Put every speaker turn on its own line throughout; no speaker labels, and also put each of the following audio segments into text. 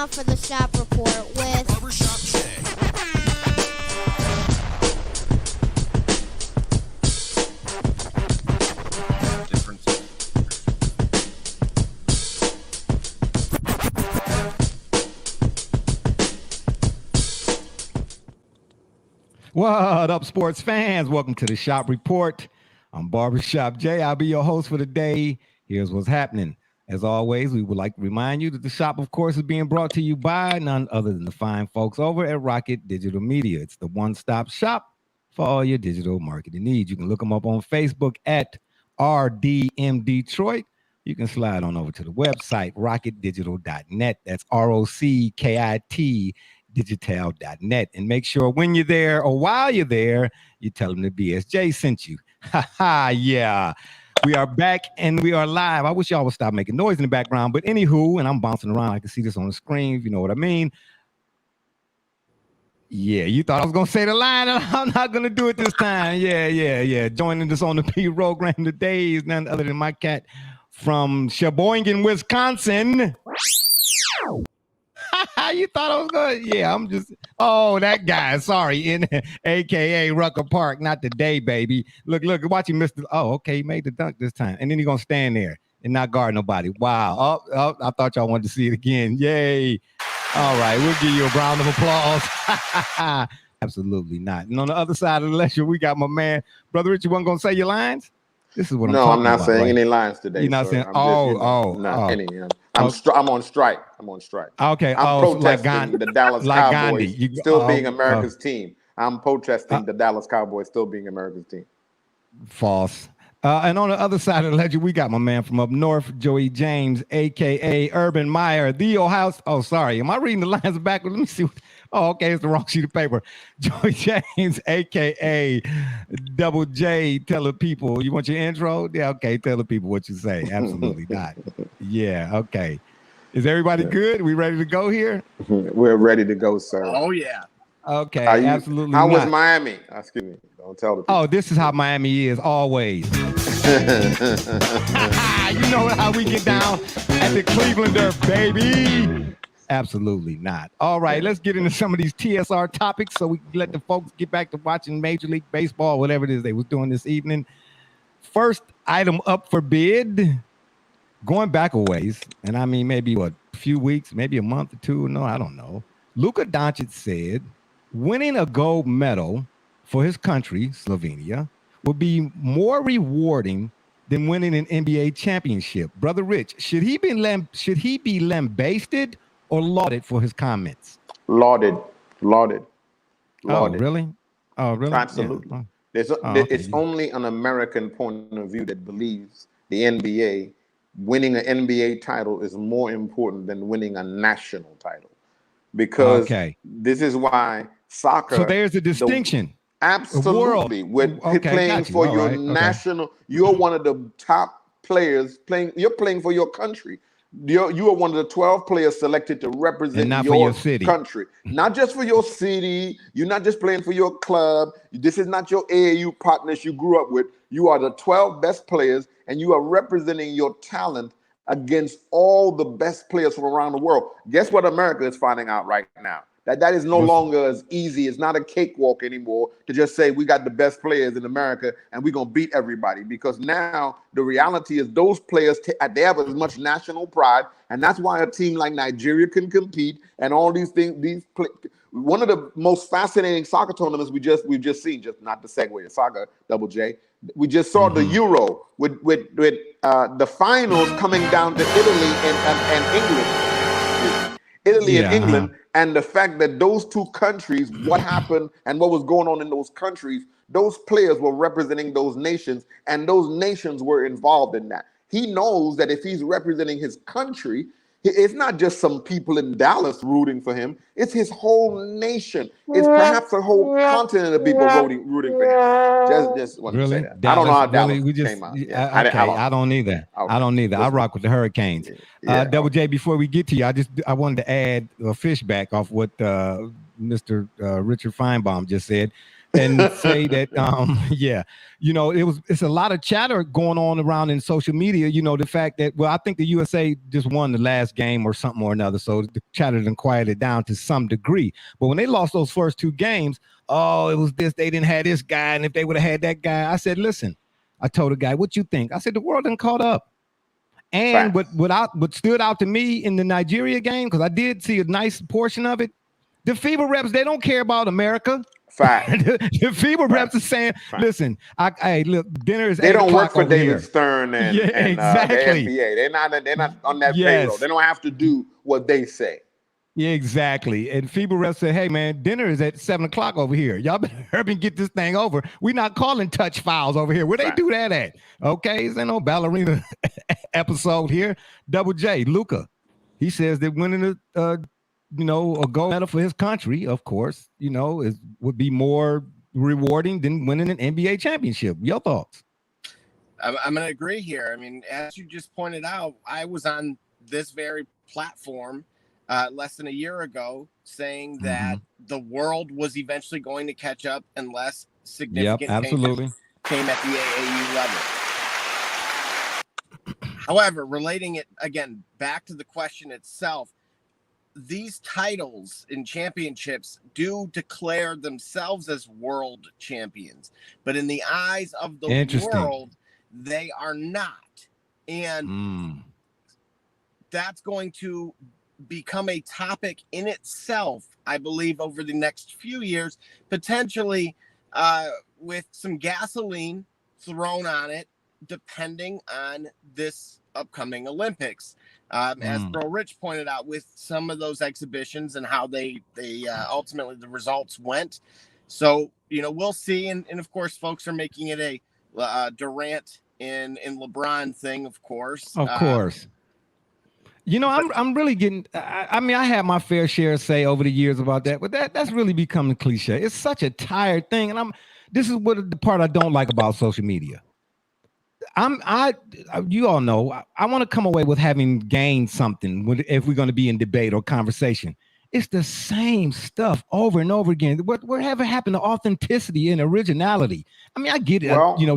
now for the Shop Report with
Barbershop Jay.
What up, sports fans? Welcome to the Shop Report. I'm Barbershop Jay. I'll be your host for the day. Here's what's happening. As always, we would like to remind you that the shop, of course, is being brought to you by none other than the fine folks over at Rocket Digital Media. It's the one-stop shop for all your digital marketing needs. You can look them up on Facebook at RDM Detroit. You can slide on over to the website, rocketdigital.net. That's ROCKIT digital.net. And make sure when you're there or while you're there, you tell them the BSJ sent you. Ha ha, yeah. We are back and we are live. I wish y'all would stop making noise in the background, but anywho, and I'm bouncing around. I can see this on the screen, if you know what I mean. Yeah, you thought I was going to say the line, and I'm not going to do it this time. Yeah. Joining us on the P program today is none other than my cat from Sheboygan, Wisconsin. You thought I was going to? Yeah, I'm just, that guy, sorry, in a.k.a. Rucker Park, not today, baby. Look, watch him miss the, okay, he made the dunk this time. And then he's going to stand there and not guard nobody. Wow. I thought y'all wanted to see it again. Yay. All right, we'll give you a round of applause. Absolutely not. And on the other side of the lecture, we got my man, Brother Rich. You wasn't going to say your lines? This is what I'm talking about.
No, I'm not saying any lines today.
You're not saying,
any. I'm on strike.
Okay.
I'm protesting the Dallas Cowboys still being America's team. I'm protesting the Dallas Cowboys still being America's team.
False. And on the other side of the ledger, we got my man from up north, Joey James, a.k.a. Urban Meyer, the Ohio. Oh, sorry. Am I reading the lines backwards? Let me see. Okay. It's the wrong sheet of paper. Joey James, a.k.a. Double J. Tell the people. You want your intro? Yeah, okay. Tell the people what you say. Absolutely not. Yeah, okay. Is everybody good? We ready to go here?
We're ready to go, sir.
Oh, yeah.
Okay, absolutely.
How was Miami? Excuse me. Don't tell the people.
Oh, this is how Miami is always. You know how we get down at the Clevelander, baby. Absolutely not. All right, let's get into some of these TSR topics so we can let the folks get back to watching Major League Baseball, whatever it is they was doing this evening. First item up for bid, going back a ways, and I mean maybe a few weeks, maybe a month or two, no, I don't know. Luka Doncic said winning a gold medal for his country, Slovenia, would be more rewarding than winning an NBA championship. Brother Rich, should he be lambasted or lauded for his comments?
Lauded.
Oh, really?
Absolutely. Yeah. It's only an American point of view that believes the NBA winning an NBA title is more important than winning a national title. Because this is why soccer.
So there's a distinction.
Absolutely. With playing for your national, you're one of the top players playing. You're playing for your country. You are one of the 12 players selected to represent your country. Not just for your city. You're not just playing for your club. This is not your AAU partners you grew up with. You are the 12 best players, and you are representing your talent against all the best players from around the world. Guess what America is finding out right now? That is no longer as easy. It's not a cakewalk anymore to just say we got the best players in America and we're going to beat everybody, because now the reality is those players, they have as much national pride, and that's why a team like Nigeria can compete and all these things. One of the most fascinating soccer tournaments we've just seen, just not to segue to soccer, Double J, we just saw the Euro with the finals coming down to Italy and England. And England, and the fact that those two countries, what happened and what was going on in those countries, those players were representing those nations, and those nations were involved in that. He knows that if he's representing his country, it's not just some people in Dallas rooting for him. It's his whole nation. It's perhaps a whole continent of people rooting for him. Just want to say that.
Dallas,
I don't know how
Dallas
came out.
I don't either.
Okay.
I don't either. I rock with the Hurricanes. Double J, before we get to you, I wanted to add a fish back off what Mr. Richard Feinbaum just said. and say that, it's a lot of chatter going on around in social media. The fact that, I think the USA just won the last game or something or another, so the chatter done quieted down to some degree. But when they lost those first two games, it was this, they didn't have this guy, and if they would have had that guy, I said, listen, I told the guy, what you think? I said, the world done caught up. And what stood out to me in the Nigeria game, because I did see a nice portion of it, the FIBA reps, they don't care about America.
Fact.
the FIBA reps are saying, listen, hey, look, dinner is 8 o'clock.
They don't work for David
here.
Stern and
exactly.
the NBA. They're not on that payroll. They don't have to do what they say.
Yeah, exactly. And FIBA reps said, hey, man, dinner is at 7 o'clock over here. Y'all better hurry and get this thing over. We're not calling touch fouls over here. Where they do that at? Okay, there's no ballerina episode here. Double J, Luka, he says that winning a gold medal for his country, of course, would be more rewarding than winning an NBA championship. Your thoughts?
I'm going to agree here. I mean, as you just pointed out, I was on this very platform less than a year ago saying that the world was eventually going to catch up unless significant changes came at the AAU level. However, relating it again back to the question itself, these titles and championships do declare themselves as world champions, but in the eyes of the world, they are not. And that's going to become a topic in itself, I believe, over the next few years, potentially with some gasoline thrown on it, depending on this upcoming Olympics. As Bro Rich pointed out, with some of those exhibitions and how they ultimately the results went. So, we'll see. And of course, folks are making it a Durant and LeBron thing, of course.
Of course. I'm really getting, I mean, I had my fair share of say over the years about that, but that's really becoming cliche. It's such a tired thing. And this is what the part I don't like about social media. You all know, I want to come away with having gained something if we're going to be in debate or conversation. It's the same stuff over and over again. Whatever happened to authenticity and originality? I mean, I get it,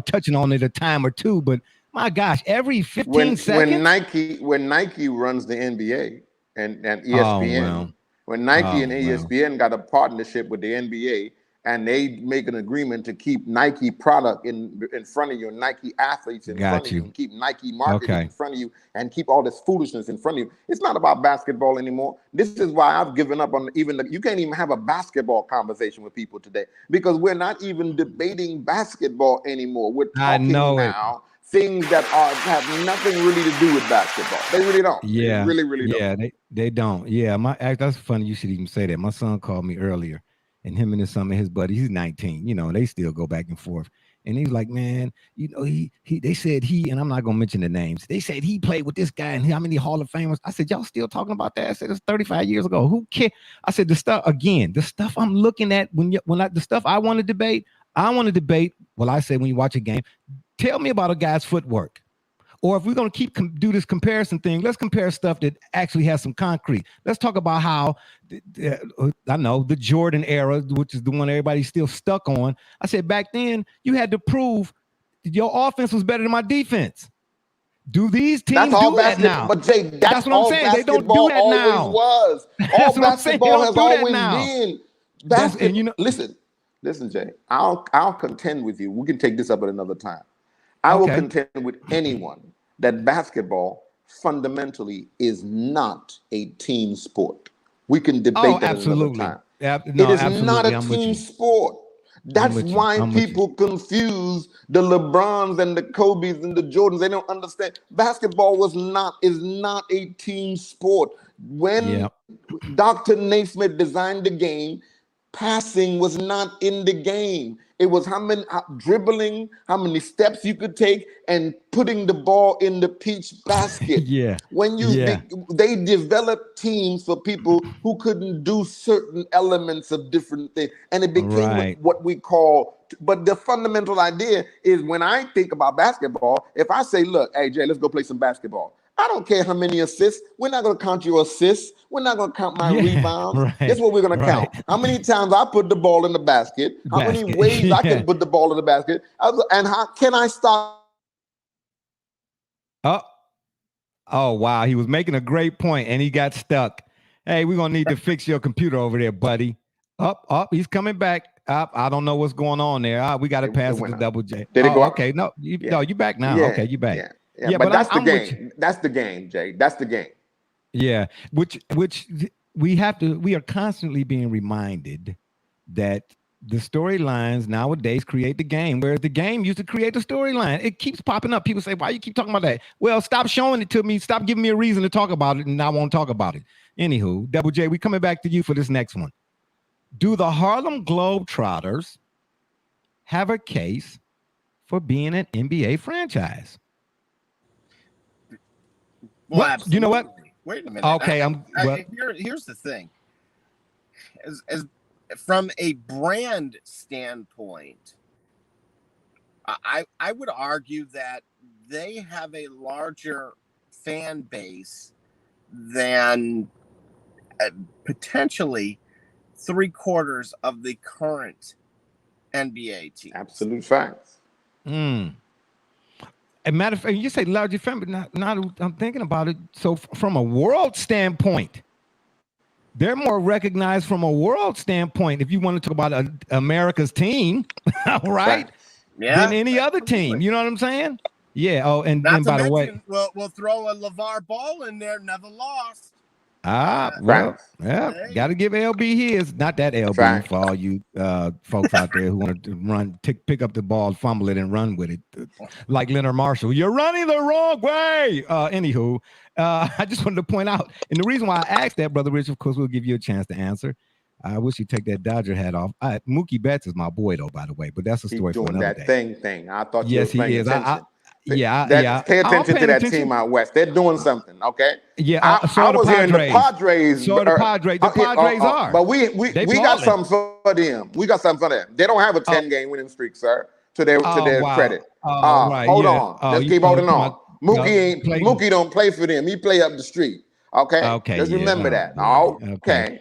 touching on it a time or two, but my gosh, every 15 seconds.
When Nike runs the NBA and ESPN, when Nike and ESPN got a partnership with the NBA and they make an agreement to keep Nike product in front of you, Nike athletes in front of you, and keep Nike marketing in front of you, and keep all this foolishness in front of you. It's not about basketball anymore. This is why I've given up on you can't even have a basketball conversation with people today, because we're not even debating basketball anymore. We're talking now things that have nothing really to do with basketball. They really don't.
Yeah,
they really don't.
Yeah, they don't. Yeah, that's funny. You should even say that. My son called me earlier, and him and some of his buddies, he's 19. They still go back and forth. And he's like, man, they said and I'm not gonna mention the names. They said he played with this guy, and how many Hall of Famers? I said, y'all still talking about that? I said, it's 35 years ago. Who cares? I said, the stuff I'm looking at the stuff I want to debate. Well, I say when you watch a game, tell me about a guy's footwork. Or if we're going to do this comparison thing, let's compare stuff that actually has some concrete. Let's talk about how, the Jordan era, which is the one everybody's still stuck on. I said back then, you had to prove that your offense was better than my defense. Do these teams do that now?
But Jay, that's what I'm saying. They don't do that now. All basketball has always been. Listen, Jay, I'll contend with you. We can take this up at another time. I will contend with anyone that basketball fundamentally is not a team sport. We can debate that another time. It is not a team sport. That's why people confuse the LeBrons and the Kobes and the Jordans. They don't understand. Basketball is not a team sport. When Dr. Naismith designed the game, passing was not in the game. It was dribbling, how many steps you could take, and putting the ball in the peach basket. They developed teams for people who couldn't do certain elements of different things, and it became what we call. But the fundamental idea is, when I think about basketball, if I say, "Look, hey Jay, let's go play some basketball," I don't care how many assists. We're not going to count your assists. We're not going to count my rebounds.
Right,
This is what we're going to count. How many times I put the ball in the basket, how many ways I can put the ball in the basket, and how can I stop?
Oh, wow. He was making a great point, and he got stuck. Hey, we're going to need to fix your computer over there, buddy. Up, he's coming back. Up, I don't know what's going on there. We got to pass it to Double J.
Did it go up?
Okay, no, you back now.
Yeah,
okay, you back.
Yeah, but that's the game. That's the game, Jay. That's the game.
Yeah, which we are constantly being reminded that the storylines nowadays create the game, whereas the game used to create the storyline. It keeps popping up. People say, why you keep talking about that? Well, stop showing it to me. Stop giving me a reason to talk about it, and I won't talk about it. Anywho, Double J, we coming back to you for this next one. Do the Harlem Globetrotters have a case for being an NBA franchise?
Well,
you know what?
Wait a minute.
Okay,
here's the thing. As from a brand standpoint, I would argue that they have a larger fan base than potentially 3/4 of the current NBA team.
Absolute facts.
A matter of fact, you say larger fan, but not I'm thinking about it. So from a world standpoint, they're more recognized from a world standpoint. If you want to talk about America's team, right?
Yeah.
Than any other team. You know what I'm saying? Yeah. Oh, and by the way,
we'll throw a LeVar Ball in there. Never lost.
Well, yeah, got to give LB his. Not that LB for all you folks out there who want to pick up the ball, fumble it, and run with it, like Leonard Marshall. You're running the wrong way. Anywho, I just wanted to point out, and the reason why I asked that, Brother Rich, of course, we'll give you a chance to answer. I wish you'd take that Dodger hat off. Mookie Betts is my boy, though, by the way, but that's a story for another day.
Thing. I thought you were paying attention.
Yeah.
Pay attention to that team out west. They're doing something, okay?
Yeah,
I was hearing the Padres.
So the Padres. The Padres are.
But we got something for them. We got something for them. They don't have a 10-game winning streak, sir. To their credit.
Right,
hold on. Just keep holding on. Mookie don't play for them. He play up the street. Okay. Just remember that. Okay.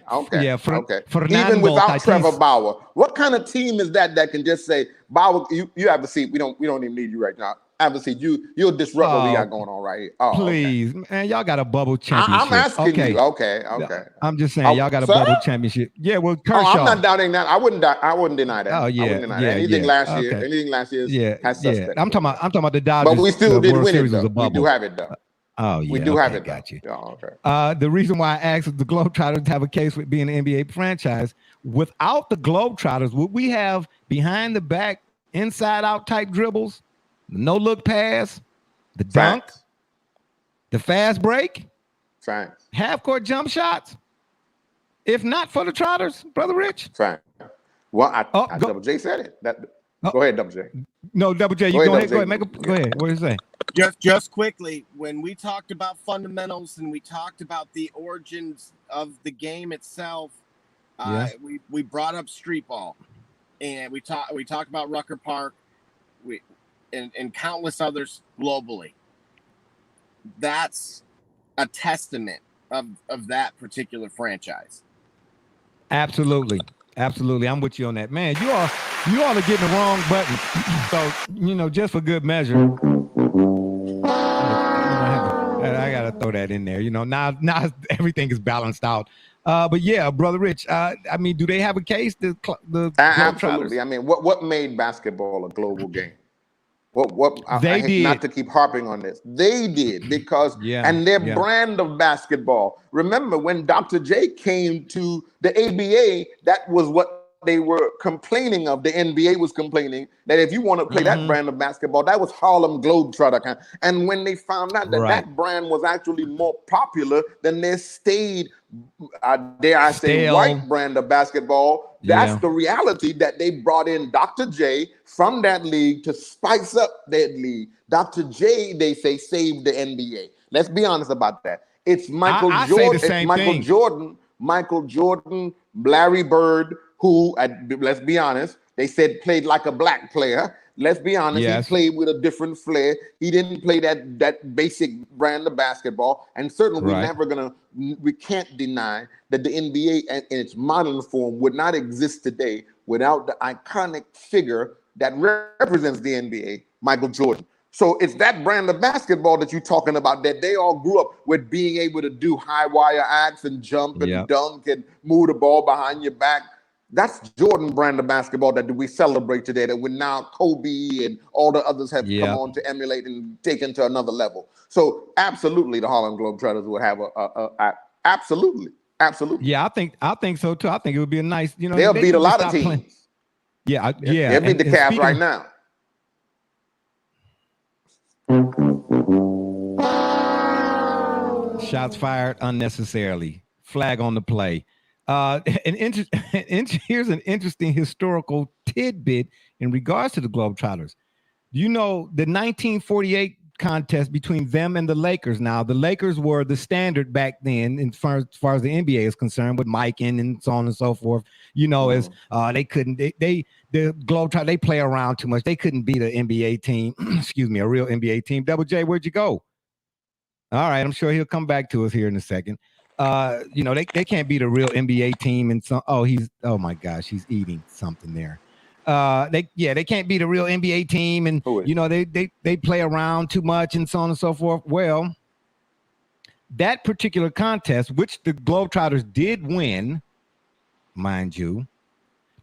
Even without Trevor Bauer, what kind of team is that can just say, Bauer, you have a seat. We don't even need you right now. Have a seat. You'll disrupt what we got going on right here.
Please, man, y'all got a bubble championship.
I'm asking you. Okay.
I'm just saying, y'all got a bubble championship. Yeah, well, Kershaw.
I'm not doubting that. I wouldn't deny that.
Oh yeah,
I wouldn't deny that. Anything last year has suspect.
I'm talking about the Dodgers.
But we still did win it, though. We do have it, though.
Oh yeah,
we do have it.
Got you.
Oh, okay.
The reason why I asked if the Globetrotters have a case with being an NBA franchise, without the Globetrotters, would we have behind the back, inside out type dribbles, the no look pass, the dunk, the fast break, half court jump shots? If not for the Trotters, Brother Rich.
Well, Double J said it. Go ahead, Double J.
No, Double J. Go ahead. Go ahead. What do you say?
Just quickly, when we talked about fundamentals and we talked about the origins of the game itself, we brought up street ball, and we talked about Rucker Park, and countless others globally. That's a testament of that particular franchise.
Absolutely. I'm with you on that, man. You all are getting the wrong button. So just for good measure, I gotta throw that in there. Now everything is balanced out. But yeah, Brother Rich. Do they have a case? The
absolutely. What made basketball a global game?
They did.
Not to keep harping on this. They did because and their brand of basketball. Remember when Dr. J came to the ABA, that was what they were complaining of. The NBA was complaining that if you want to play that brand of basketball, that was Harlem Globetrotter. And when they found out that that brand was actually more popular than their white brand of basketball, that's the reality that they brought in Dr. J from that league to spice up that league. Dr. J, they say, saved the NBA. Let's be honest about that. It's Michael Jordan, Larry Bird, who, let's be honest, they said played like a black player. Let's be honest.
Yes.
He played with a different flair. He didn't play that basic brand of basketball. And certainly we can't deny that the NBA in its modern form would not exist today without the iconic figure that represents the NBA, Michael Jordan. So it's that brand of basketball that you're talking about, that they all grew up with, being able to do high wire acts and jump and dunk and move the ball behind your back. That's Jordan brand of basketball that we celebrate today, that we now Kobe and all the others have come on to emulate and take into another level. So absolutely, the Harlem Globetrotters will have absolutely.
Yeah, I think so too. I think it would be a nice,
they'll beat a lot of teams.
Playing. Yeah.
They'll beat the Cavs right now.
Shots fired unnecessarily. Flag on the play. Here's an interesting historical tidbit in regards to the Globetrotters. You know, the 1948 contest between them and the Lakers. Now, the Lakers were the standard back then, as far as the NBA is concerned, with Mike and so on and so forth. As the Globetrotters, they play around too much. They couldn't beat an NBA team. Excuse me, a real NBA team. Double J, where'd you go? All right, I'm sure he'll come back to us here in a second. They can't beat a real NBA team. And oh my gosh, he's eating something there. They can't beat a real NBA team, and they play around too much and so on and so forth. Well, that particular contest, which the Globetrotters did win, mind you,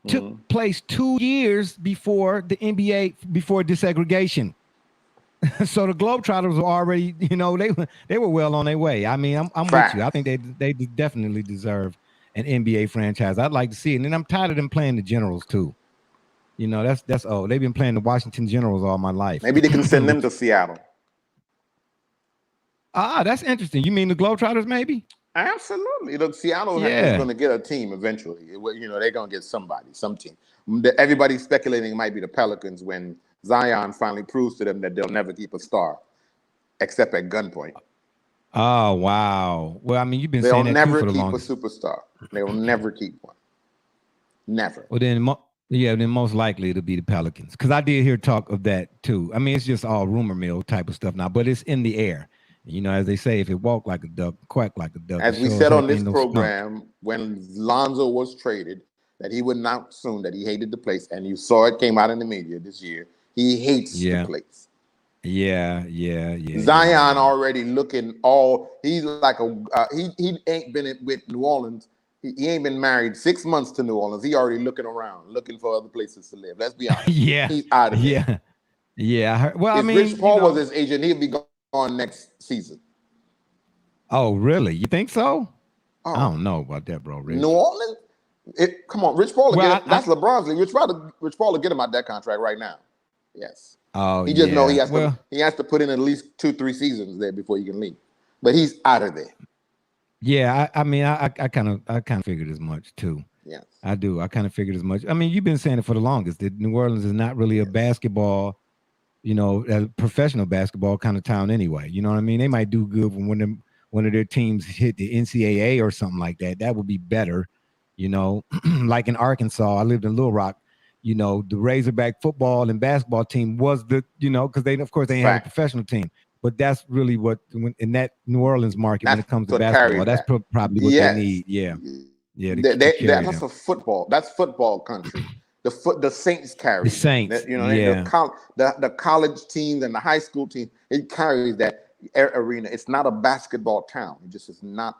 took place 2 years before the NBA, before desegregation. So the Globetrotters were already, they were well on their way. I mean, I'm with you. I think they definitely deserve an NBA franchise. I'd like to see it, and I'm tired of them playing the Generals too. That's old. They've been playing the Washington Generals all my life.
Maybe they can send them to Seattle.
That's interesting. You mean the Globetrotters, maybe?
Absolutely. Look, Seattle is going to get a team eventually. They're going to get some team. Everybody's speculating it might be the Pelicans when Zion finally proves to them that they'll never keep a star, except at gunpoint.
Oh, wow. Well, I mean, you've been saying that
they'll never
for the
keep
longest.
a superstar. They will never keep one. Never.
Well, then most likely it'll be the Pelicans, because I did hear talk of that too. I mean, it's just all rumor mill type of stuff now, but it's in the air. As they say, if it walk like a duck, quack like a duck.
As we said on this program, when Lonzo was traded, that he would not soon, that he hated the place, and you saw it came out in the media this year. He hates the place.
Yeah.
Zion already looking he's like he ain't been with New Orleans. He ain't been married 6 months to New Orleans. He already looking around, looking for other places to live. Let's be honest. He's out of there.
Yeah. I heard, well,
if Rich Paul was his agent, he'd be gone next season.
Oh, really? You think so? I don't know about that, bro. Rich.
New Orleans? Come on, Rich Paul. That's LeBron's league. Rich Paul will get him out that contract right now. Yes.
Oh,
he just know he has to put in at least 2-3 seasons there before he can leave. But he's out of there.
Yeah, I mean, I kind of figured as much too.
Yes,
I do. I kind of figured as much. I mean, you've been saying it for the longest that New Orleans is not really a basketball, a professional basketball kind of town anyway. You know what I mean? They might do good when one of their teams hit the NCAA or something like that. That would be better. Like in Arkansas, I lived in Little Rock. The Razorback football and basketball team was because they ain't have a professional team. But that's really what in that New Orleans market when it comes to basketball, that's probably what they need. Yeah.
That's a football. That's football country. The Saints carry.
The Saints.
The college teams and the high school team. It carries that arena. It's not a basketball town. It just is not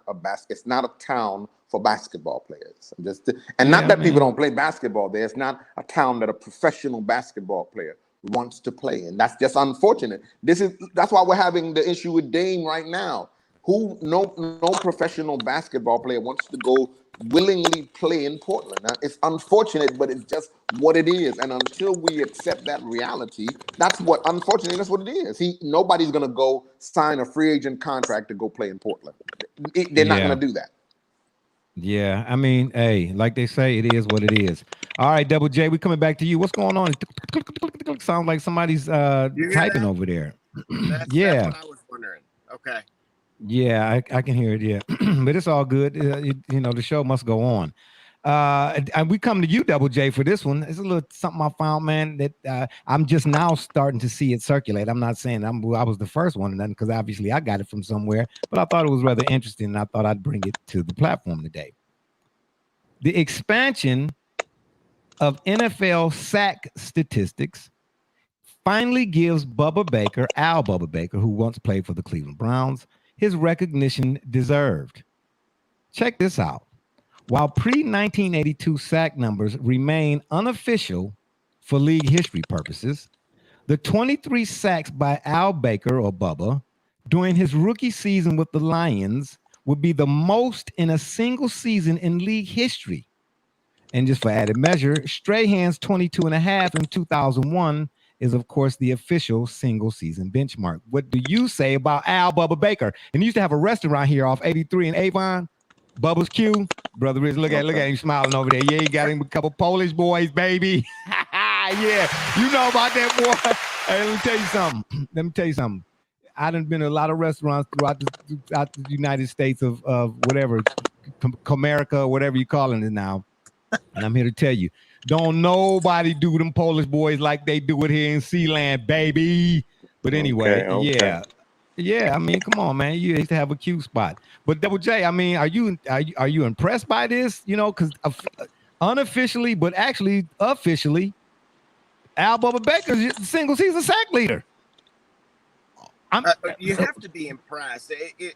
It's not a town for basketball players. People don't play basketball there. It's not a town that a professional basketball player wants to play, and that's just unfortunate. That's why we're having the issue with Dame right now. No professional basketball player wants to go willingly play in Portland. Now, it's unfortunate, but it's just what it is. And until we accept that reality, that's what it is. Nobody's gonna go sign a free agent contract to go play in Portland. They're not gonna do that.
Yeah, I mean, hey, like they say, it is what it is. All right, Double J, we coming back to you. What's going on? Sounds like somebody's typing over there.
That's what I was wondering. Okay.
Yeah, I can hear it. Yeah, but it's all good. The show must go on. And we come to you, Double J, for this one. It's a little something I found, man, that I'm just now starting to see it circulate. I'm not saying I was the first one, because obviously I got it from somewhere, but I thought it was rather interesting, and I thought I'd bring it to the platform today. The expansion of NFL sack statistics finally gives Bubba Baker, Al Bubba Baker, who once played for the Cleveland Browns, his recognition deserved. Check this out. While pre-1982 sack numbers remain unofficial for league history purposes, the 23 sacks by Al Baker, or Bubba, during his rookie season with the Lions would be the most in a single season in league history. And just for added measure, Strahan's 22 and a half in 2001 is, of course, the official single season benchmark. What do you say about Al Bubba Baker? And he used to have a restaurant here off 83 and Avon. Bubba's Q. Brother Rich, look at him smiling over there. Yeah, he got him a couple Polish boys, baby. Yeah, you know about that, boy. Hey, let me tell you something. I done been to a lot of restaurants throughout the United States of whatever, Comerica, or whatever you're calling it now. And I'm here to tell you, don't nobody do them Polish boys like they do it here in Sealand, baby. But anyway, okay. Yeah. I mean, come on, man. You used to have a cute spot. But Double J, I mean, are you impressed by this? You know, because unofficially, but actually officially, Al Bubba Baker's the single season sack leader.
You have to be impressed,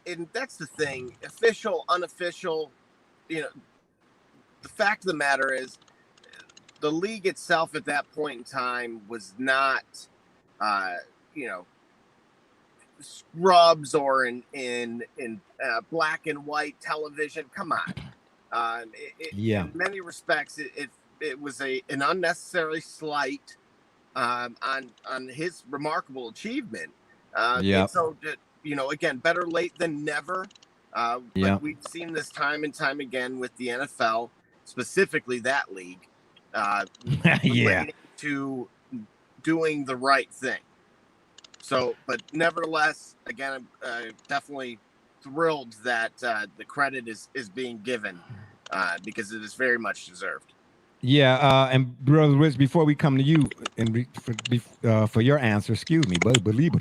and that's the thing. Official, unofficial, you know. The fact of the matter is, the league itself at that point in time was not, scrubs or in black and white television. Come on, in many respects, it was an unnecessary slight on his remarkable achievement. And so, again, better late than never. But we've seen this time and time again with the NFL. Specifically that league, to doing the right thing. So, but nevertheless, again, I'm definitely thrilled that the credit is being given because it is very much deserved.
Yeah, and Brother Rich, before we come to you and for your answer, excuse me, but believe,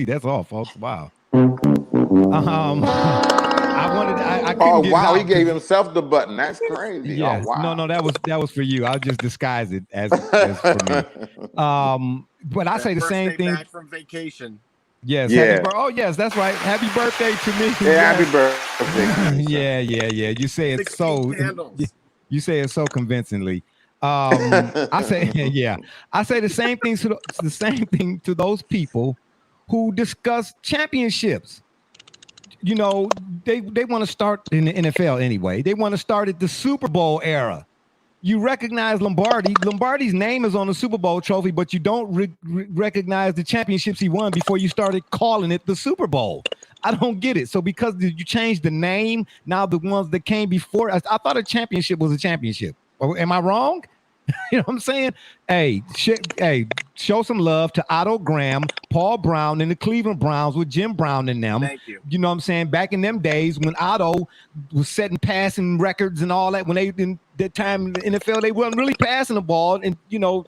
that's all, folks. Wow.
He gave himself the button. That's crazy.
Yeah.
Oh, wow.
No, that was for you. I'll just disguise it as for me. But I say the same thing.
Back from vacation.
Yes. Yeah. Yes, that's right. Happy birthday to me.
Yeah, happy birthday.
Yeah. You say it so. You say it so convincingly. I say the same thing to those people who discuss championships. You know, they want to start in the NFL anyway. They want to start at the Super Bowl era. You recognize Lombardi. Lombardi's name is on the Super Bowl trophy, but you don't recognize the championships he won before you started calling it the Super Bowl. I don't get it. So because you changed the name, now the ones that came before, I thought a championship was a championship. Am I wrong? You know what I'm saying? Hey, show some love to Otto Graham, Paul Brown, and the Cleveland Browns with Jim Brown in them.
Thank you.
You know what I'm saying? Back in them days when Otto was setting passing records and all that, when they in that time in the NFL, they weren't really passing the ball. And do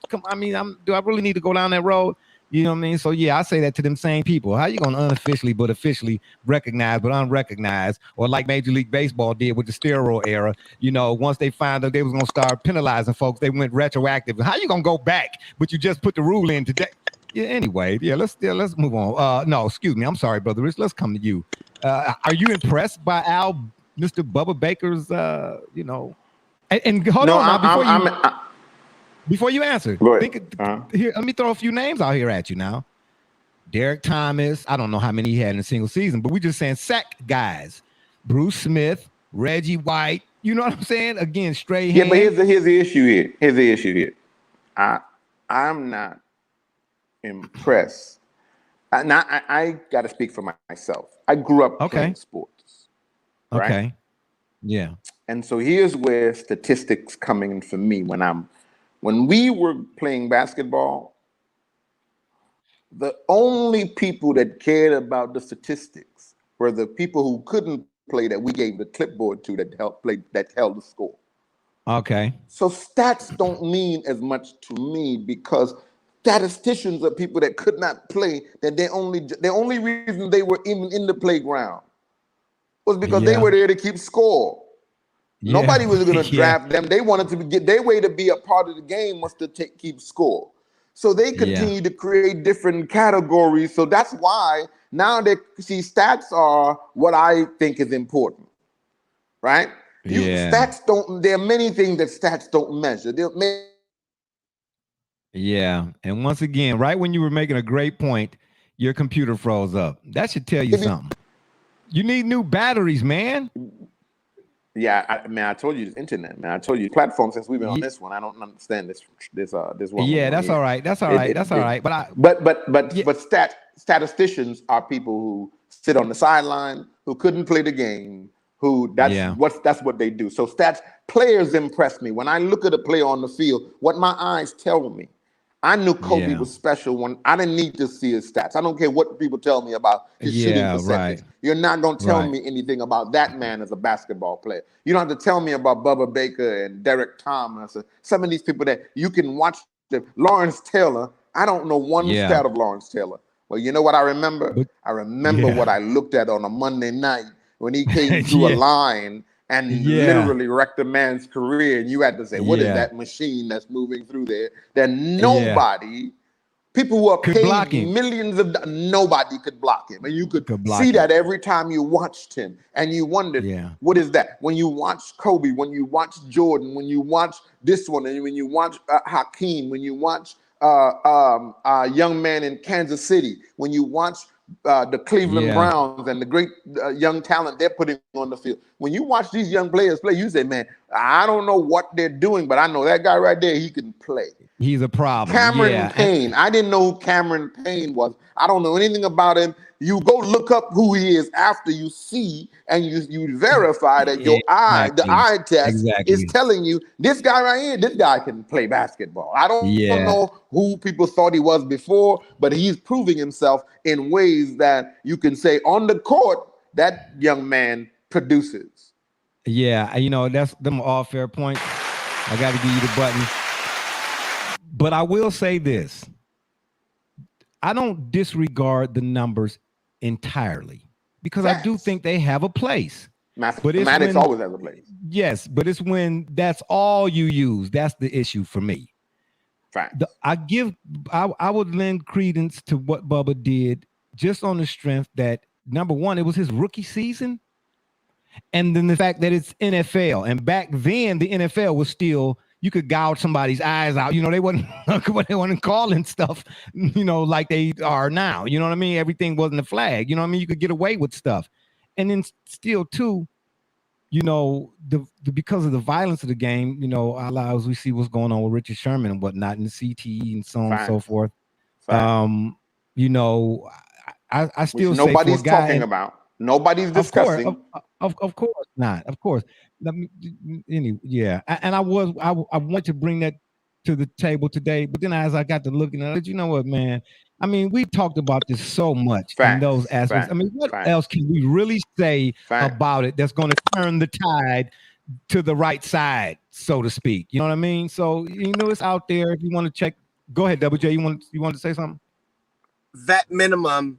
I really need to go down that road? You know what I mean? So yeah, I say that to them same people. How you gonna unofficially but officially recognize but unrecognized, or like Major League Baseball did with the steroid era? You know, once they found out they was gonna start penalizing folks, they went retroactive. How you gonna go back? But you just put the rule in today. Yeah. Anyway, let's move on. No, excuse me. I'm sorry, Brother Rich. Let's come to you. Are you impressed by Mr. Bubba Baker's? And hold on now before you answer, here, let me throw a few names out here at you now. Derek Thomas, I don't know how many he had in a single season, but we're just saying sack guys. Bruce Smith, Reggie White, you know what I'm saying? Again, straight hand.
Yeah, but here's the issue here. I'm not impressed. I got to speak for myself. I grew up playing sports. Right?
Okay. Yeah.
And so here's where statistics coming in for me when we were playing basketball, the only people that cared about the statistics were the people who couldn't play that we gave the clipboard to that held the score.
Okay.
So stats don't mean as much to me because statisticians are people that could not play. That the only reason they were even in the playground was because they were there to keep score. Nobody was going to draft them. They wanted to get their way to be a part of the game was to keep score. So they continue to create different categories. So that's why now they see stats are what I think is important, right? Stats don't. There are many things that stats don't measure.
And once again, right when you were making a great point, your computer froze up. That should tell you something. You need new batteries, man.
Yeah, I told you it's internet, man. I told you platform since we've been on this one. I don't understand this one.
Yeah, that's all right. That's all right. That's all right.
But statisticians are people who sit on the sideline, who couldn't play the game, that's what they do. So players impress me. When I look at a player on the field, what my eyes tell me. I knew Kobe was special when I didn't need to see his stats. I don't care what people tell me about his shooting percentage. Right. You're not going to tell me anything about that man as a basketball player. You don't have to tell me about Bubba Baker and Derek Thomas. Some of these people that you can watch. Lawrence Taylor, I don't know one stat of Lawrence Taylor. Well, you know what I remember? I remember what I looked at on a Monday night when he came through a line and literally wrecked a man's career. And you had to say, what is that machine that's moving through there? That nobody, people who are paid millions of dollars, nobody could block him. And you could see that every time you watched him. And you wondered, what is that? When you watch Kobe, when you watch Jordan, when you watch this one, and when you watch Hakeem, when you watch a young man in Kansas City, when you watch the Cleveland Browns and the great young talent they're putting on the field. When you watch these young players play, you say, man, I don't know what they're doing, but I know that guy right there, he can play.
He's a problem.
Cameron Payne. I didn't know who Cameron Payne was. I don't know anything about him. You go look up who he is after you see and you verify that your the eye test is telling you this guy right here, this guy can play basketball. I don't know who people thought he was before, but he's proving himself in ways that you can say on the court, that young man produces.
Yeah, that's them all fair points. I got to give you the button. But I will say this. I don't disregard the numbers entirely because I do think they have a place.
Mathematics always has a place.
Yes, but it's when that's all you use. That's the issue for me. I would lend credence to what Bubba did just on the strength that, number one, it was his rookie season. And then the fact that it's NFL. And back then, the NFL was still, you could gouge somebody's eyes out. They wasn't calling stuff, like they are now. You know what I mean? Everything wasn't a flag. You know what I mean? You could get away with stuff. And then still, too, because of the violence of the game, allows we see what's going on with Richard Sherman and whatnot, and the CTE and so on and so forth. I still say
nobody's talking about. Nobody's discussing.
Of course not. Of course. And I want to bring that to the table today, but then as I got to looking at it, you know what, man? I mean, we talked about this so much in those aspects. I mean, what else can we really say about it that's going to turn the tide to the right side, so to speak? You know what I mean? So it's out there. If you want to check, go ahead, WJ. You want to say something?
Vet minimum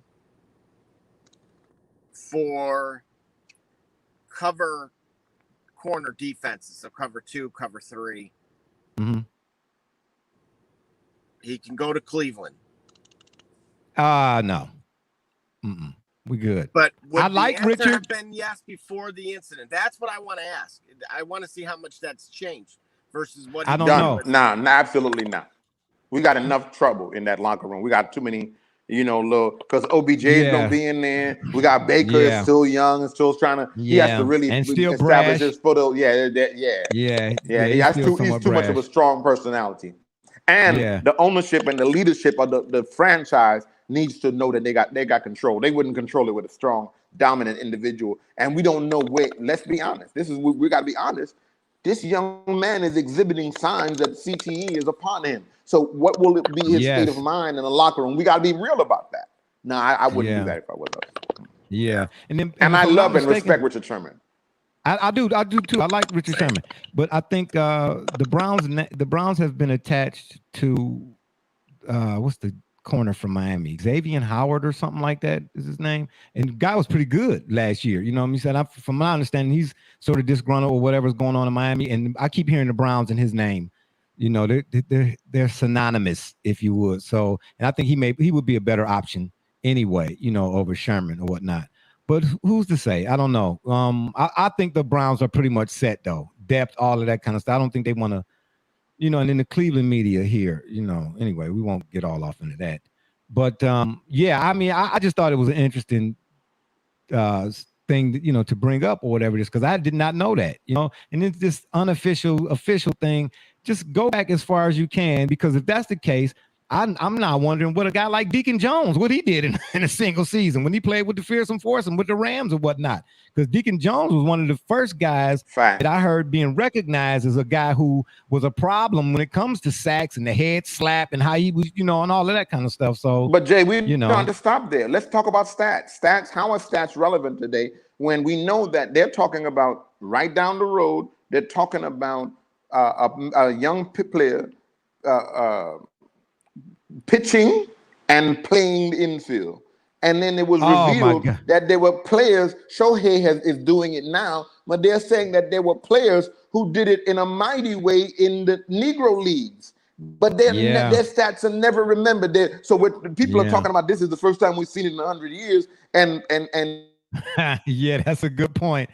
for cover corner defenses, so cover 2, cover 3.
Mm-hmm.
He can go to Cleveland.
No. We good.
But
I like Richard.
Have been yes before the incident. That's what I want to ask. I want to see how much that's changed versus what
I don't know.
No, absolutely not. We got enough trouble in that locker room. We got too many. Because OBJ is gonna be in there. We got Baker is still young and still trying to. He has to really establish his photo. He has too much of a strong personality, and the ownership and the leadership of the franchise needs to know that they got control. They wouldn't control it with a strong, dominant individual, and we don't know where. Let's be honest. We got to be honest. This young man is exhibiting signs that CTE is upon him. So what will it be his state of mind in the locker room? We got to be real about that. No, I wouldn't do that if I was us.
Yeah.
And I love and respect Richard Sherman.
I do too. I like Richard Sherman, but I think the Browns have been attached to what's the corner from Miami, Xavier Howard or something like that is his name, and the guy was pretty good last year. You know what I mean? Said from my understanding, he's sort of disgruntled or whatever's going on in Miami, and I keep hearing the Browns in his name. You know, they're synonymous, if you would. So, and I think he would be a better option anyway. You know, over Sherman or whatnot. But who's to say? I don't know. I think the Browns are pretty much set though. Depth, all of that kind of stuff. I don't think they want to, you know, and in the Cleveland media here, you know, anyway, we won't get all off into that. But yeah, I mean, I just thought it was an interesting thing, you know, to bring up or whatever it is, because I did not know that, you know, and it's this official thing. Just go back as far as you can, because if that's the case, I'm not wondering what a guy like Deacon Jones, what he did in a single season when he played with the Fearsome Force and with the Rams or whatnot. Because Deacon Jones was one of the first guys that I heard being recognized as a guy who was a problem when it comes to sacks and the head slap and how he was, you know, and all of that kind of stuff. So,
but Jay, we don't have to stop there. Let's talk about stats. How are stats relevant today when we know that they're talking about right down the road? They're talking about a young player. Pitching and playing the infield, and then it was revealed that there were players. Shohei is doing it now, but they're saying that there were players who did it in a mighty way in the Negro leagues, but their stats are never remembered. So what people are talking about, this is the first time we've seen it in 100 years, and
yeah, that's a good point.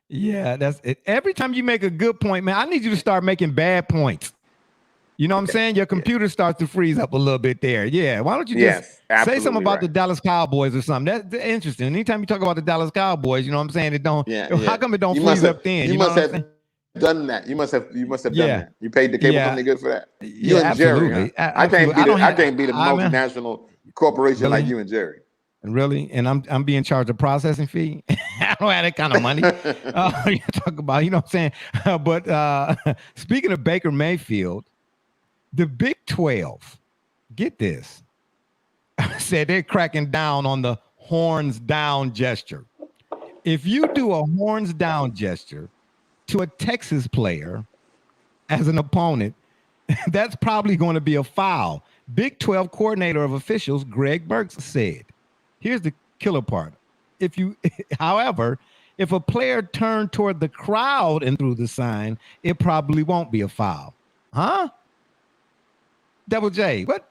Yeah, that's it. Every time you make a good point, man, I need you to start making bad points. You know what I'm saying? Your computer starts to freeze up a little bit there. Yeah. Why don't you just say something about the Dallas Cowboys or something? That's interesting. Anytime you talk about the Dallas Cowboys, you know what I'm saying? It don't. How come it don't freeze up then?
You must have done that. You must have done that. You paid the cable company good for that. You and Jerry. Huh? I can't be the multinational corporation like you and Jerry.
Really? And I'm being charged a processing fee. I don't have that kind of money. You talk about, you know what I'm saying? But speaking of Baker Mayfield, the Big 12, get this, said they're cracking down on the horns down gesture. If you do a horns down gesture to a Texas player as an opponent, that's probably going to be a foul. Big 12 coordinator of officials, Greg Burks, said. Here's the killer part. However, if a player turned toward the crowd and threw the sign, it probably won't be a foul. Huh? Double J. What?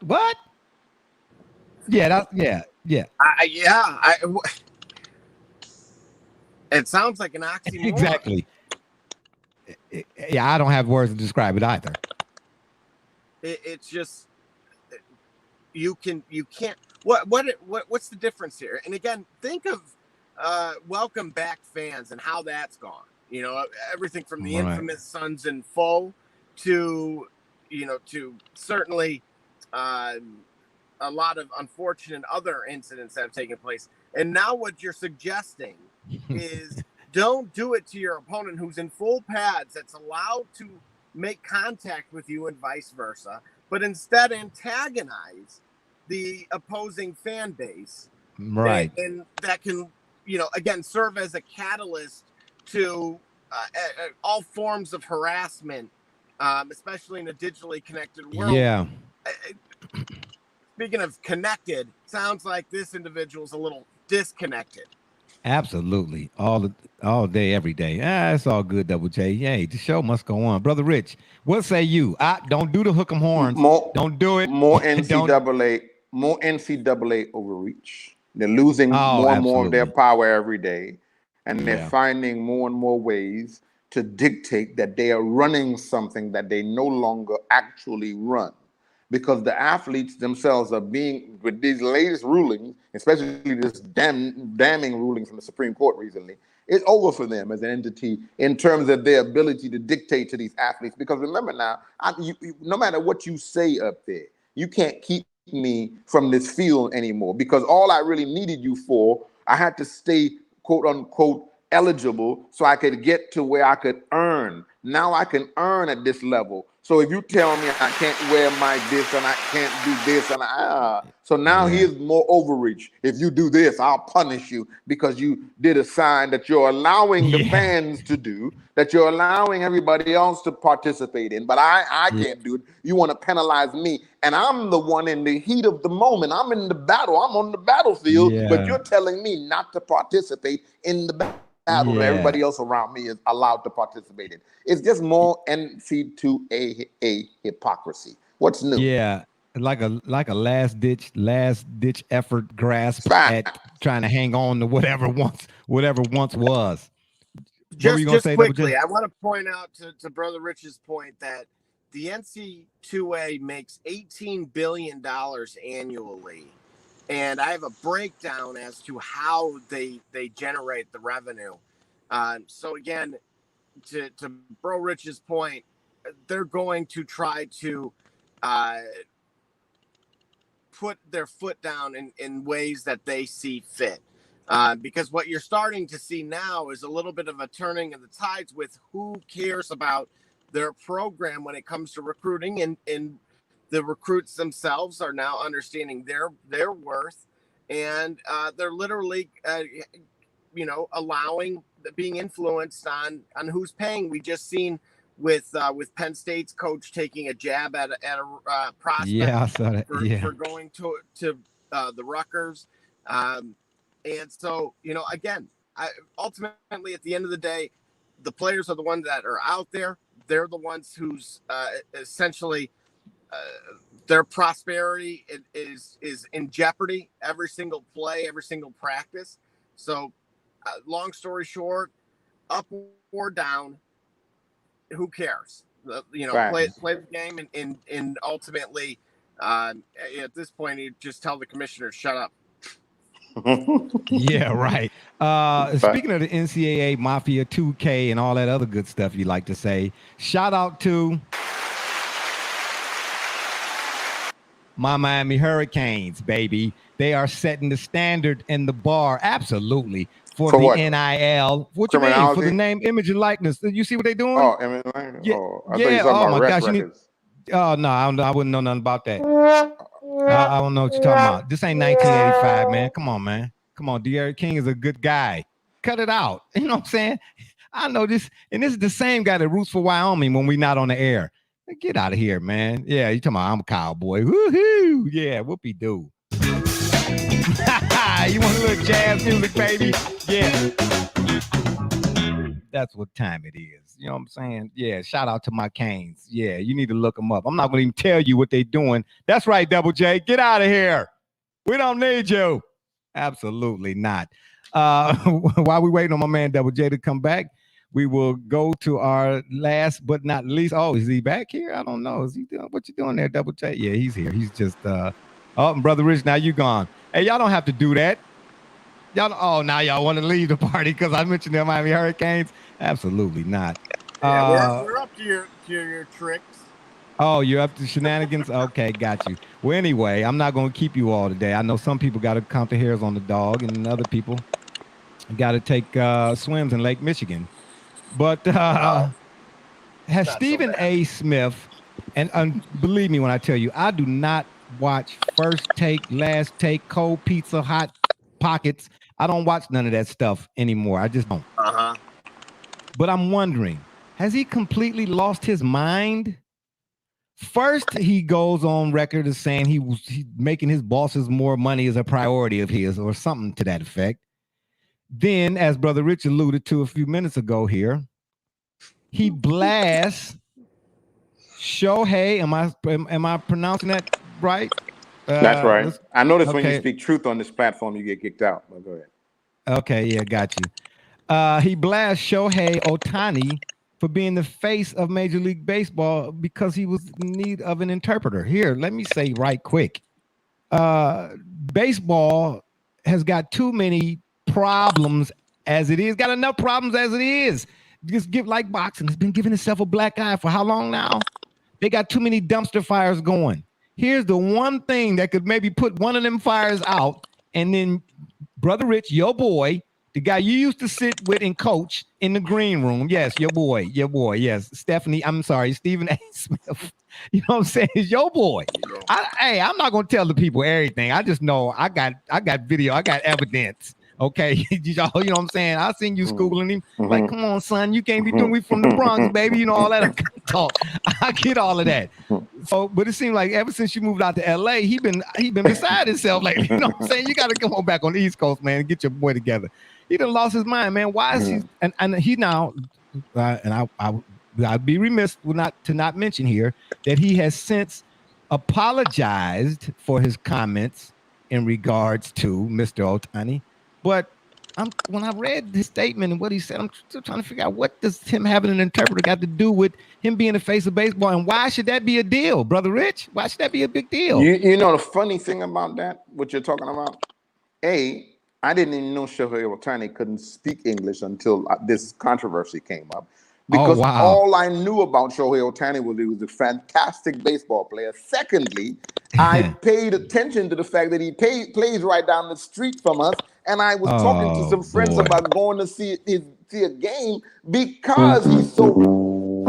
Yeah.
It sounds like an oxymoron.
Exactly. Yeah, I don't have words to describe it either.
It's just you can't. What's the difference here? And again, think of welcome back fans and how that's gone. You know, everything from the infamous Sons in Foe to, you know, to certainly a lot of unfortunate other incidents that have taken place. And now what you're suggesting is don't do it to your opponent who's in full pads, that's allowed to make contact with you and vice versa, but instead antagonize the opposing fan base.
Right.
And that can, you know, again, serve as a catalyst to all forms of harassment, especially in a digitally connected world.
Yeah.
Speaking of connected, sounds like this individual's a little disconnected.
Absolutely. All day, every day. It's all good, Double J. Yay, the show must go on. Brother Rich, what say you? Don't do the hook 'em horns. Don't do it.
More NCAA overreach. They're losing more and more of their power every day. And they're finding more and more ways to dictate that they are running something that they no longer actually run. Because the athletes themselves are being, with these latest rulings, especially this damning ruling from the Supreme Court recently, it's over for them as an entity in terms of their ability to dictate to these athletes. Because remember now, no matter what you say up there, you can't keep me from this field anymore, because all I really needed you for, I had to stay, quote unquote, eligible so I could get to where I could earn. Now I can earn at this level. So if you tell me I can't wear my this and I can't do this and so now here's more overreach. If you do this, I'll punish you because you did a sign that you're allowing the fans to do, that you're allowing everybody else to participate in, but I can't do it. You want to penalize me, and I'm the one in the heat of the moment. I'm in the battle. I'm on the battlefield, but you're telling me not to participate in the battle. And everybody else around me is allowed to participate in. It's just more NC2A hypocrisy. What's new?
Yeah, like a last ditch effort grasp at trying to hang on to whatever once was.
Just quickly, I want to point out to Brother Rich's point that the NC2A makes $18 billion annually. And I have a breakdown as to how they generate the revenue. So again, to Bro Rich's point, they're going to try to put their foot down in ways that they see fit. Because what you're starting to see now is a little bit of a turning of the tides with who cares about their program when it comes to recruiting, and the recruits themselves are now understanding their worth, and they're literally, allowing being influenced on who's paying. We just seen with Penn State's coach taking a jab at a prospect for going to the Rutgers, and so again, ultimately at the end of the day, the players are the ones that are out there. They're the ones who's essentially. Their prosperity is in jeopardy every single play, every single practice. So, long story short, up or down, who cares? Play the game, and ultimately, at this point, you just tell the commissioner, shut up.
Yeah, right. Speaking of the NCAA Mafia 2K and all that other good stuff you like to say, shout out to my Miami Hurricanes, baby. They are setting the standard and the bar, absolutely, for the
what?
NIL. What you mean? For the name, image, and likeness. You see what they're doing?
Oh, image, likeness.
Yeah.
Oh, I thought you were talking about records.
Oh, no, I wouldn't know nothing about that. I don't know what you're talking about. This ain't 1985, man. Come on, man. Come on. De'Aaron King is a good guy. Cut it out. You know what I'm saying? I know this, and this is the same guy that roots for Wyoming when we're not on the air. Get out of here, man. Yeah, you talking about I'm a cowboy. Woohoo! Yeah, whoopee-doo. You want a little jazz music, baby? Yeah. That's what time it is. You know what I'm saying? Yeah, shout out to my Canes. Yeah, you need to look them up. I'm not going to even tell you what they're doing. That's right, Double J. Get out of here. We don't need you. Absolutely not. While we waiting on my man Double J to come back, we will go to our last but not least. Oh, is he back here? I don't know. Is he doing what you doing there, Double J? Yeah, he's here. He's just and Brother Rich, now you gone. Hey, y'all don't have to do that. Now y'all want to leave the party because I mentioned the Miami Hurricanes? Absolutely not.
We're up to your tricks.
Oh, you're up to shenanigans? Okay, got you. Well, anyway, I'm not going to keep you all today. I know some people got to count the hairs on the dog, and other people got to take swims in Lake Michigan. But has Stephen A. Smith, and believe me when I tell you, I do not watch First Take, Last Take, Cold Pizza, Hot Pockets. I don't watch none of that stuff anymore. I just don't. But I'm wondering, has he completely lost his mind? First, he goes on record as saying he's making his bosses more money as a priority of his, or something to that effect. Then, as Brother Rich alluded to a few minutes ago here, he blasts Shohei. Am I pronouncing that right?
That's right. I notice when you speak truth on this platform, you get kicked out. But go ahead.
Okay, yeah, got you. He blasts Shohei Ohtani for being the face of Major League Baseball because he was in need of an interpreter. Here, let me say right quick. Baseball has got too many problems as it is. Got enough problems as it is. Just give like boxing. It's been giving itself a black eye for how long now? They got too many dumpster fires going. Here's the one thing that could maybe put one of them fires out, and then Brother Rich, your boy, the guy you used to sit with and coach in the green room. Yes, your boy. Yes, Stephen A. Smith. You know what I'm saying? It's your boy. Hey, I'm not gonna tell the people everything. I just know I got video, I got evidence. Okay, you know what I'm saying? I seen you schooling him. Like, come on, son, you can't be doing. We from the Bronx, baby. You know all that talk. I get all of that. So, but it seemed like ever since you moved out to L.A., he been beside himself. Like, you know what I'm saying? You got to come on back on the East Coast, man, and get your boy together. He done lost his mind, man. Why is he? And he now, and I'd be remiss to not mention here that he has since apologized for his comments in regards to Mr. Ohtani. But when I read his statement and what he said, I'm still trying to figure out what does him having an interpreter got to do with him being the face of baseball, and why should that be a deal, Brother Rich? Why should that be a big deal?
You know the funny thing about that, what you're talking about? I didn't even know Shohei Ohtani couldn't speak English until this controversy came up. Because all I knew about Shohei Ohtani was he was a fantastic baseball player. Secondly, I paid attention to the fact that he plays right down the street from us, and I was talking to some friends about going to see a game because he's so.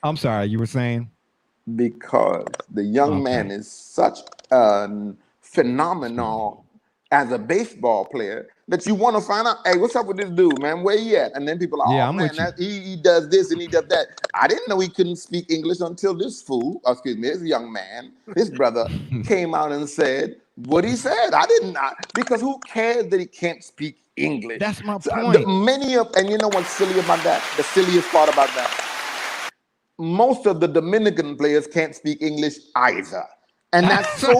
I'm sorry, you were saying?
Because the young man is such a phenomenal as a baseball player that you want to find out, hey, what's up with this dude, man? Where he at? And then people are, oh, man, he does this and he does that. I didn't know he couldn't speak English until this young man, this brother came out and said what he said. Because who cares that he can't speak English?
That's my point.
And you know what's silly about that? The silliest part about that? Most of the Dominican players can't speak English either. And that's so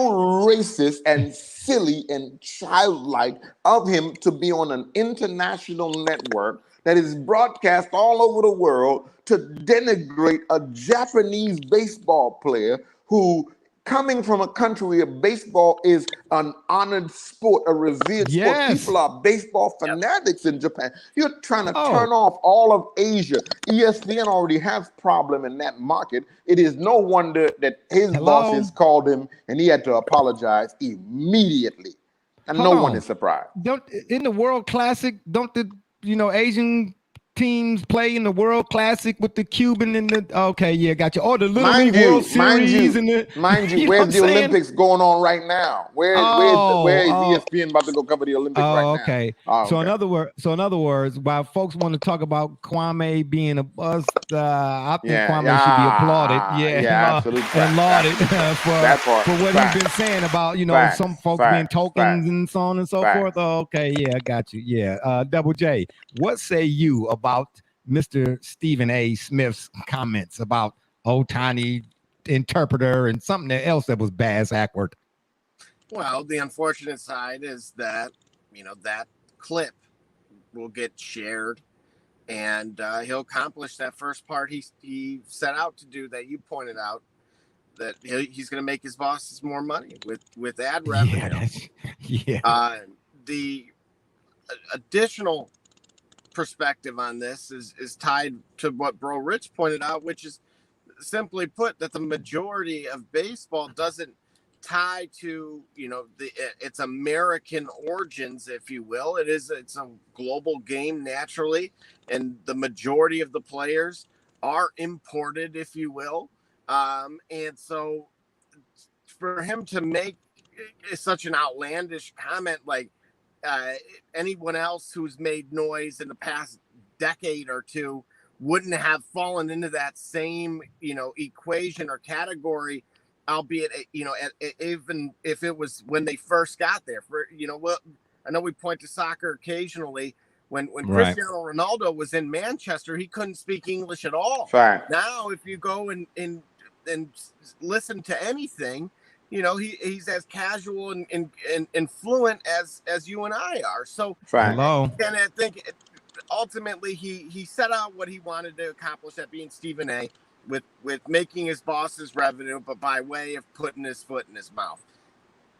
racist and silly and childlike of him to be on an international network that is broadcast all over the world to denigrate a Japanese baseball player who, coming from a country where baseball is an honored sport, a revered sport. People are baseball fanatics in Japan. You're trying to turn off all of Asia. ESPN already has problem in that market. It is no wonder that his bosses called him and he had to apologize immediately. And no one is surprised.
In the World Classic, don't the Asian teams play in the World Classic with the Cuban and the got you. Oh, the Little League World Series
mind you, where's the Olympics going on right now? Where is ESPN about to go cover the Olympics right now?
So in other words, while folks want to talk about Kwame being a bust, I think Kwame should be applauded.
Absolutely.
And lauded for what he's been saying about some folks being tokens and so on and so forth. I got you. Double J, what say you about Mr. Stephen A. Smith's comments about Ohtani interpreter and something else that was bass-ackward?
Well, the unfortunate side is that, that clip will get shared and he'll accomplish that first part he set out to do that you pointed out, that he's going to make his bosses more money with ad revenue. The additional perspective on this is tied to what Bro Rich pointed out, which is simply put that the majority of baseball doesn't tie to its American origins, if you will. It's a global game naturally, and the majority of the players are imported, if you will. And so for him to make such an outlandish comment, like anyone else who's made noise in the past decade or two wouldn't have fallen into that same, equation or category, albeit, even if it was when they first got there. I know we point to soccer occasionally. When Cristiano Ronaldo was in Manchester, he couldn't speak English at all. Now, if you go and listen to anything, he's as casual and fluent as you and I are. So, and I think ultimately he set out what he wanted to accomplish at being Stephen A. with making his bosses revenue, but by way of putting his foot in his mouth.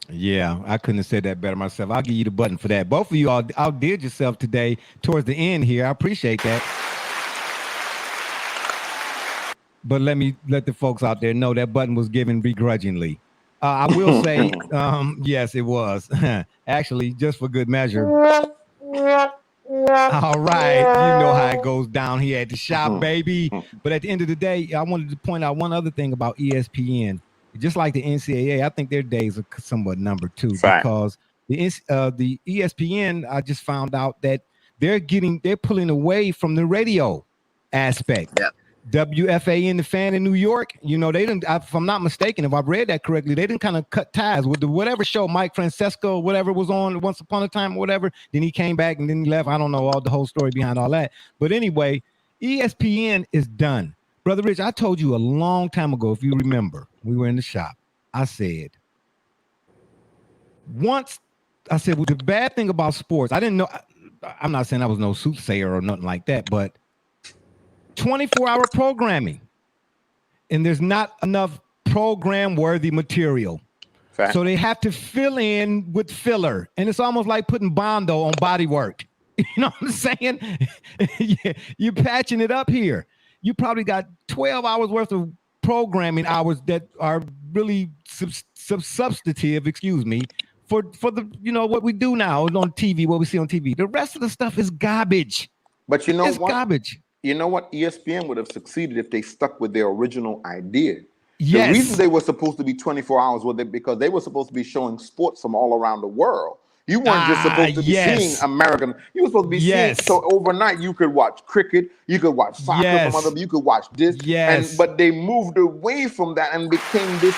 Yeah, I couldn't have said that better myself. I'll give you the button for that. Both of you all outdid yourself today towards the end here. I appreciate that. But let the folks out there know that button was given begrudgingly. I will say, yes, it was. Actually, just for good measure. All right. You know how it goes down here at the shop, baby. But at the end of the day, I wanted to point out one other thing about ESPN. Just like the NCAA, I think their days are somewhat numbered too, because the ESPN, I just found out that they're pulling away from the radio aspect.
Yep.
WFAN, the Fan in New York, you know, they didn't, if I'm not mistaken, if I've read that correctly, they didn't kind of cut ties with the whatever show Mike Francesco, whatever was on Once Upon a Time or whatever. Then he came back and then he left. I don't know the whole story behind all that. But anyway, ESPN is done. Brother Rich, I told you a long time ago, if you remember, we were in the shop. I said, well, the bad thing about sports, I didn't know, I'm not saying I was no soothsayer or nothing like that, but 24-hour programming, and there's not enough program-worthy material.
Fact.
So they have to fill in with filler, and it's almost like putting Bondo on body work. You know what I'm saying? Yeah, you're patching it up here. You probably got 12 hours worth of programming hours that are really substantive, for the, you know, what we do now on TV, what we see on TV. The rest of the stuff is garbage.
But you know
it's
what?
Garbage.
You know what? ESPN would have succeeded if they stuck with their original idea.
Yes.
The reason they were supposed to be 24 hours was because they were supposed to be showing sports from all around the world. You weren't just supposed to be seeing American. You were supposed to be seeing. So overnight, you could watch cricket, you could watch soccer from other, you could watch this. But they moved away from that and became this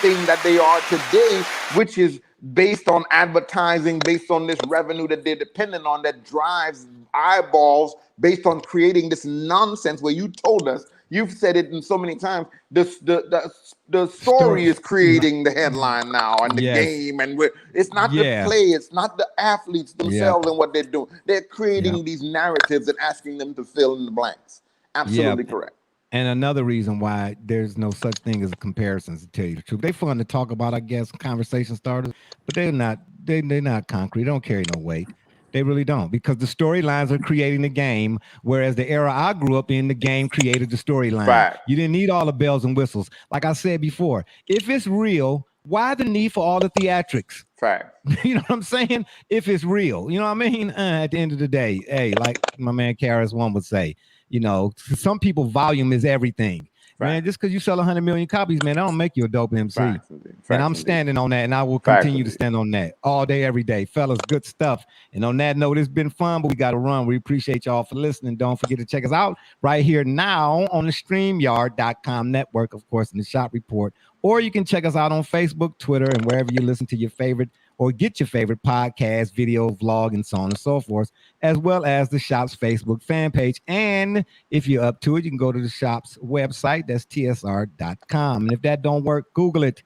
thing that they are today, which is based on advertising, based on this revenue that they're dependent on, that drives eyeballs, based on creating this nonsense where you told us, you've said it in so many times, the story is creating the headline now and the game, and it's not the play, it's not the athletes themselves and what they're doing. They're creating these narratives and asking them to fill in the blanks. Absolutely correct.
And another reason why there's no such thing as comparisons, to tell you the truth. They're fun to talk about, I guess, conversation starters, but they're not concrete. They don't carry no weight. They really don't, because the storylines are creating the game, whereas the era I grew up in, the game created the storyline.
Right.
You didn't need all the bells and whistles. Like I said before, if it's real, why the need for all the theatrics?
Fact.
You know what I'm saying? If it's real, you know what I mean? At the end of the day, hey, like my man KRS-One would say, you know, some people volume is everything. Man, just because you sell 100 million copies, man, that don't make you a dope MC. And I'm standing on that, and I will continue to stand on that all day, every day. Fellas, good stuff. And on that note, it's been fun, but we got to run. We appreciate y'all for listening. Don't forget to check us out right here now on the StreamYard.com network, of course, in the Shop Report. Or you can check us out on Facebook, Twitter, and wherever you listen to your favorite or get your favorite podcast, video, vlog, and so on and so forth, as well as the shop's Facebook fan page. And if you're up to it, you can go to the shop's website. That's TSR.com. And if that don't work, Google it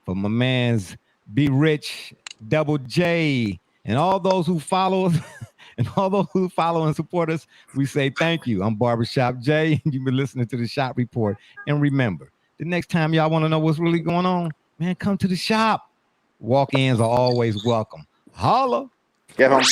for my man's Be Rich, Double J, and all those who follow us and all those who follow and support us. We say thank you. I'm Barbershop Jay, and you've been listening to the Shop Report. And remember, the next time y'all want to know what's really going on, man, come to the shop. Walk-ins are always welcome. Holla.
Get on.